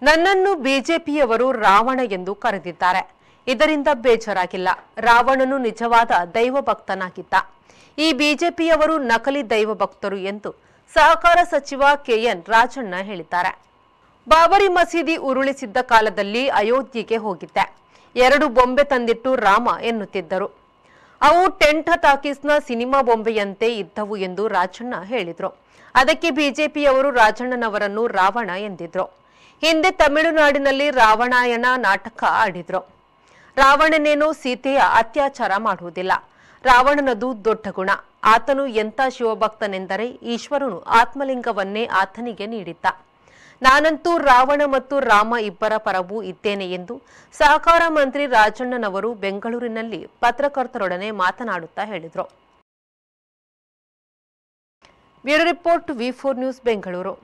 ನನ್ನನ್ನು ಬಿಜೆಪಿಯವರು ರಾವಣ ಎಂದು ಕರೆದಿದ್ದಾರೆ. ಇದರಿಂದ ಬೇಜಾರಾಗಿಲ್ಲ. ರಾವಣನು ನಿಜವಾದ ದೈವ ಭಕ್ತನಾಗಿದ್ದ. ಈ ಬಿಜೆಪಿಯವರು ನಕಲಿ ದೈವ ಭಕ್ತರು ಎಂದು ಸಹಕಾರ ಸಚಿವ ಕೆಎನ್ ರಾಜಣ್ಣ ಹೇಳಿದ್ದಾರೆ. ಬಾಬರಿ ಮಸೀದಿ ಉರುಳಿಸಿದ್ದ ಕಾಲದಲ್ಲಿ ಅಯೋಧ್ಯೆಗೆ ಹೋಗಿದ್ದೆ. 2 ಬೊಂಬೆ ತಂದಿಟ್ಟು ರಾಮ ಎನ್ನುತ್ತಿದ್ದರು. ಅವು ಟೆಂಟ್ ಟಾಕೀಸ್ನ ಸಿನಿಮಾ ಬೊಂಬೆಯಂತೆ ಇದ್ದವು ಎಂದು ರಾಜಣ್ಣ ಹೇಳಿದ್ರು. ಅದಕ್ಕೆ ಬಿಜೆಪಿಯವರು ರಾಜಣ್ಣನವರನ್ನು ರಾವಣ ಎಂದಿದ್ರು. ಹಿಂದೆ ತಮಿಳುನಾಡಿನಲ್ಲಿ ರಾವಣಾಯಣ ನಾಟಕ ಆಡಿದ್ರು. ರಾವಣನೇನೋ ಸೀತೆಯ ಅತ್ಯಾಚಾರ ಮಾಡುವುದಿಲ್ಲ. ರಾವಣನದು ದೊಡ್ಡ ಗುಣ. ಆತನು ಎಂಥ ಶಿವಭಕ್ತನೆಂದರೆ ಈಶ್ವರನು ಆತ್ಮಲಿಂಗವನ್ನೇ ಆತನಿಗೆ ನೀಡಿದ್ದ. ನಾನಂತೂ ರಾವಣ ಮತ್ತು ರಾಮ ಇಬ್ಬರ ಪರವೂ ಇದ್ದೇನೆ ಎಂದು ಸಹಕಾರ ಮಂತ್ರಿ ರಾಜಣ್ಣನವರು ಬೆಂಗಳೂರಿನಲ್ಲಿ ಪತ್ರಕರ್ತರೊಡನೆ ಮಾತನಾಡುತ್ತಾ ಹೇಳಿದರು. Bureau report V4 news Bengaluru.